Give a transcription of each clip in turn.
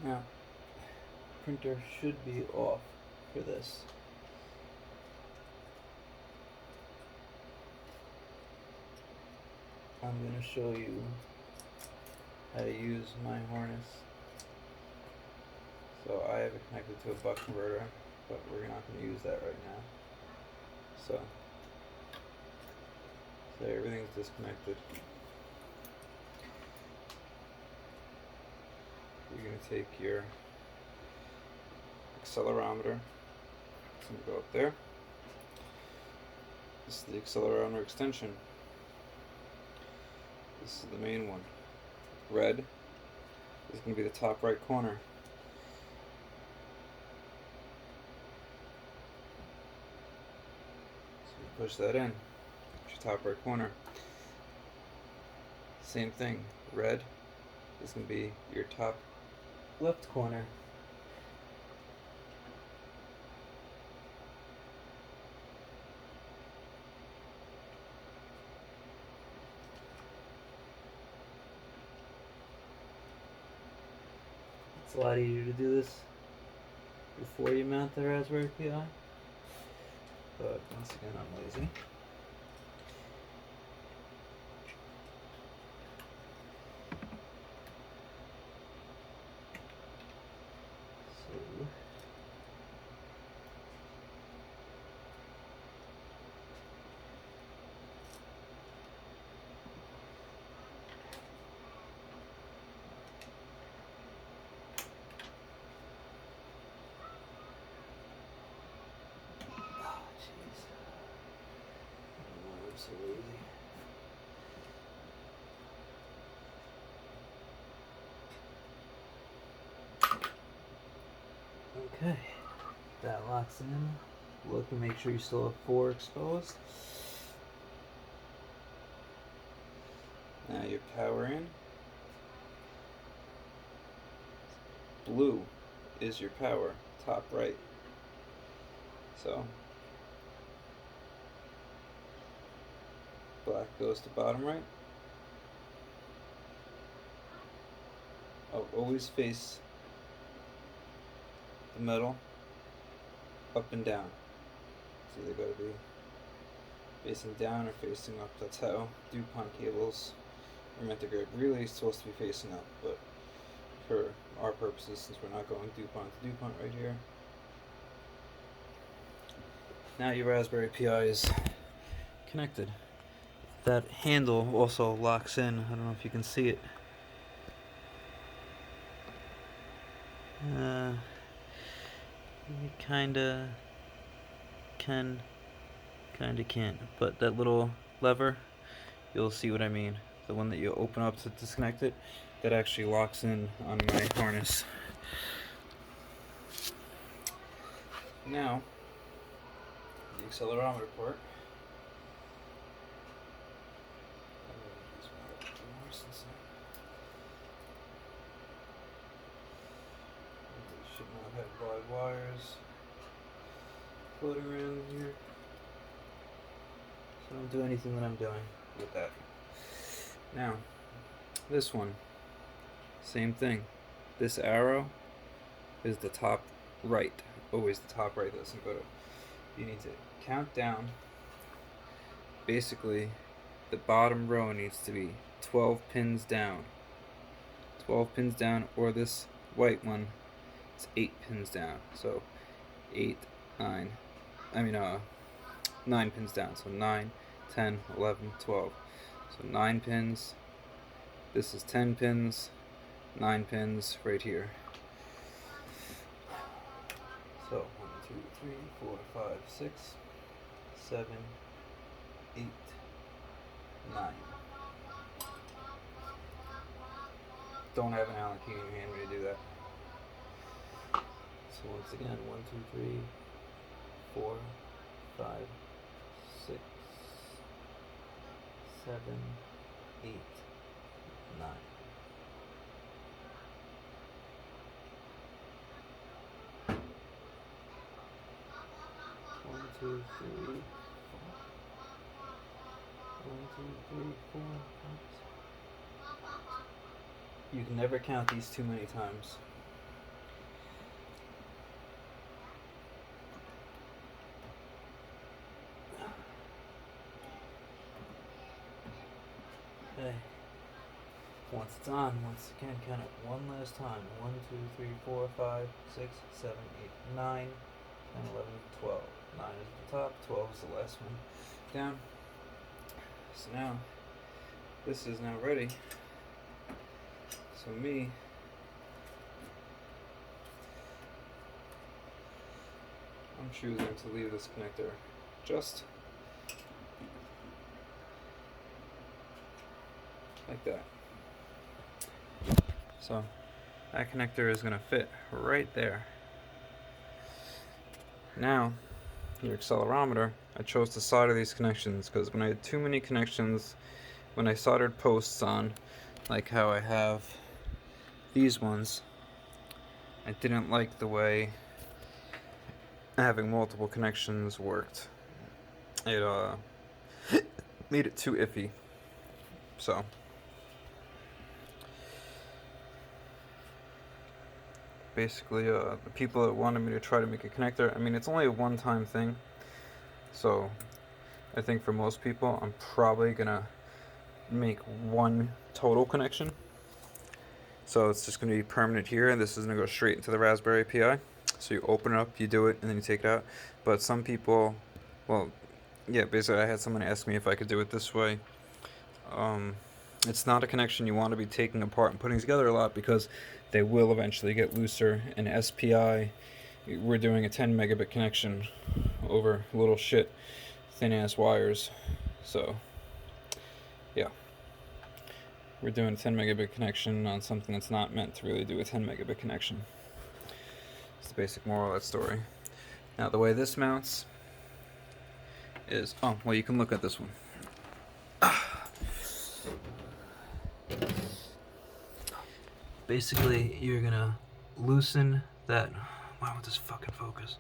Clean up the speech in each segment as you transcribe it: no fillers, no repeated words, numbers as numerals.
Now, printer should be off for this. I'm going to show you how to use my harness. So I have it connected to a buck converter, but we're not going to use that right now. So everything's disconnected. You're going to take your accelerometer. It's going to go up there. This is the accelerometer extension. This is the main one. Red is going to be the top right corner. So you push that in. It's your top right corner. Same thing. Red is going to be your top left corner. It's a lot easier to do this before you mount the Raspberry Pi, but once again I'm lazy. So so lazy. Okay, that locks in. Look and make sure you still have 4 exposed. Now your power in. Blue is your power, top right. So black goes to bottom right. Oh, always face the metal up and down. It's either got to be facing down or facing up. That's how DuPont cables are meant to go. Really, it's supposed to be facing up, but for our purposes, since we're not going DuPont to DuPont right here. Now your Raspberry Pi is connected. That handle also locks in. I don't know if you can see it. You kinda can, kinda can't. But that little lever, you'll see what I mean. The one that you open up to disconnect it, that actually locks in on my harness. Now, the accelerometer port. Should not have live wires floating around here. So don't do anything that I'm doing with that. Now, this one, same thing. This arrow is the top right. Always the top right. Doesn't go to. You need to count down. Basically, the bottom row needs to be 12 pins down. 12 pins down, or this white one, it's 8 pins down. So 9 pins down. So 9, 10, 11, 12. So 9 pins. This is 10 pins. 9 pins right here. So 1, 2, 3, 4, 5, 6, 7, 8, 9. Don't have an Allen key in your hand when you do that. So once again, 1, 2, 3, 4, 5, 6, 7, 8, 9. 1, 2, 3, 4. 1, 2, 3, 4, 5. You can never count these too many times. Okay. Once it's on, once again, count it one last time. 1, 2, 3, 4, 5, 6, 7, 8, 9, 10, 11, 12. 9 is at the top, 12 is the last one down. So now, this is now ready. So I'm choosing to leave this connector just like that. So that connector is going to fit right there. Now, your accelerometer, I chose to solder these connections because when I had too many connections, when I soldered posts on, like how I have these ones, I didn't like the way having multiple connections worked. It made it too iffy. So basically, the people that wanted me to try to make a connector, I mean, it's only a one-time thing, so I think for most people, I'm probably gonna make one total connection. So it's just gonna be permanent here, and this is gonna go straight into the Raspberry Pi. So you open it up, you do it, and then you take it out. But some people, well, yeah, basically I had someone ask me if I could do it this way. It's not a connection you want to be taking apart and putting together a lot because they will eventually get looser. And SPI, we're doing a 10 megabit connection over little shit, thin ass wires. So, yeah. We're doing a 10 megabit connection on something that's not meant to really do a 10 megabit connection. It's the basic moral of that story. Now, the way this mounts is, oh, well, you can look at this one. Basically, you're gonna loosen that. Why won't this fucking focus?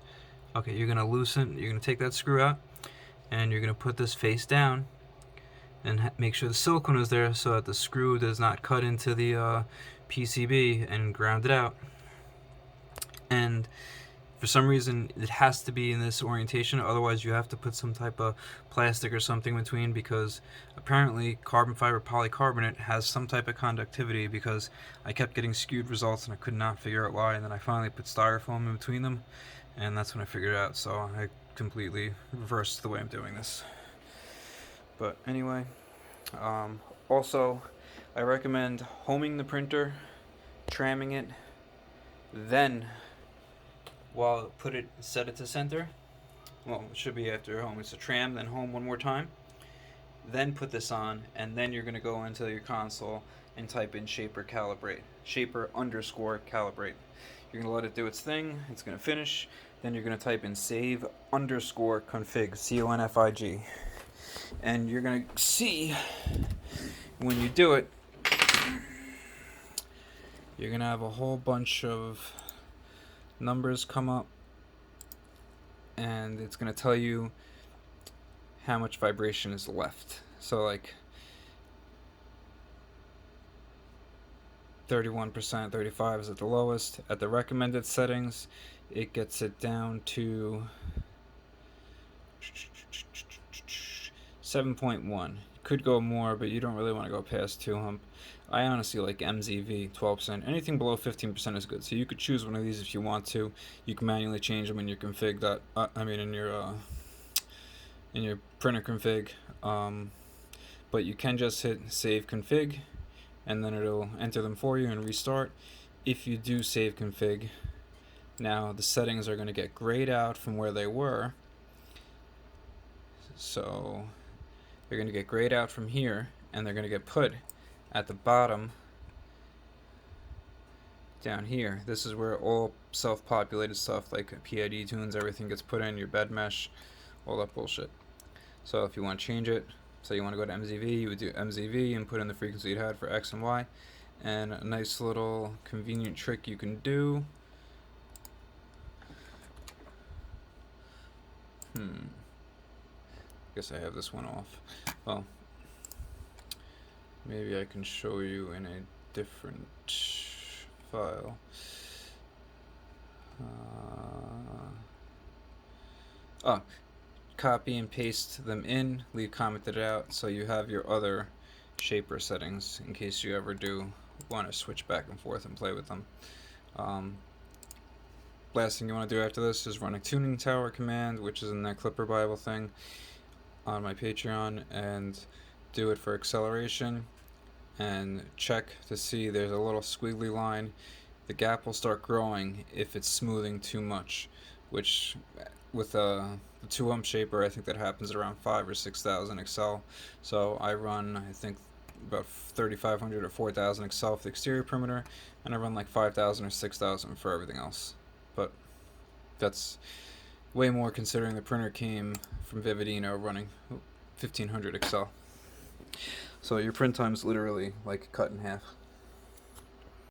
Okay, you're gonna take that screw out, and you're gonna put this face down, and make sure the silicone is there so that the screw does not cut into the PCB and ground it out. And for some reason, it has to be in this orientation, otherwise you have to put some type of plastic or something in between, because apparently carbon fiber polycarbonate has some type of conductivity, because I kept getting skewed results and I could not figure out why, and then I finally put styrofoam in between them, and that's when I figured it out. So I completely reversed the way I'm doing this. But anyway, also I recommend homing the printer, tramming it, then set it to center. Well, it should be after home. It's a tram, then home one more time. Then put this on, and then you're going to go into your console and type in shaper calibrate. Shaper underscore calibrate. You're going to let it do its thing. It's going to finish. Then you're going to type in save underscore config, CONFIG. And you're going to see when you do it, you're going to have a whole bunch of numbers come up, and it's going to tell you how much vibration is left. So like 31%, 35 is at the lowest. At the recommended settings, it gets it down to 7.1. Could go more, but you don't really want to go past 2 hump. I honestly like MZV 12%. Anything below 15% is good. So you could choose one of these if you want to. You can manually change them in your config. In your printer config. But you can just hit save config, and then it'll enter them for you and restart. If you do save config, now the settings are going to get grayed out from where they were. So they're going to get grayed out from here, and they're going to get put at the bottom down here. This is where all self-populated stuff like PID tunes, everything gets put in, your bed mesh, all that bullshit. So if you want to change it, say you want to go to MZV, you would do MZV and put in the frequency it had for X and Y. And a nice little convenient trick you can do. Guess I have this one off. Well, maybe I can show you in a different file. Copy and paste them in, leave commented out, so you have your other shaper settings in case you ever do want to switch back and forth and play with them. Last thing you want to do after this is run a tuning tower command, which is in that Klipper Bible thing on my Patreon, and do it for acceleration, and check to see there's a little squiggly line. The gap will start growing if it's smoothing too much, which with the 2 shaper, I think that happens at around 5,000 or 6,000 Excel. So I run, I think, about 3,500 or 4,000 Excel for the exterior perimeter, and I run like 5,000 or 6,000 for everything else. But that's way more considering the printer came from Vividino running 1,500 Excel. So your print time is literally like cut in half.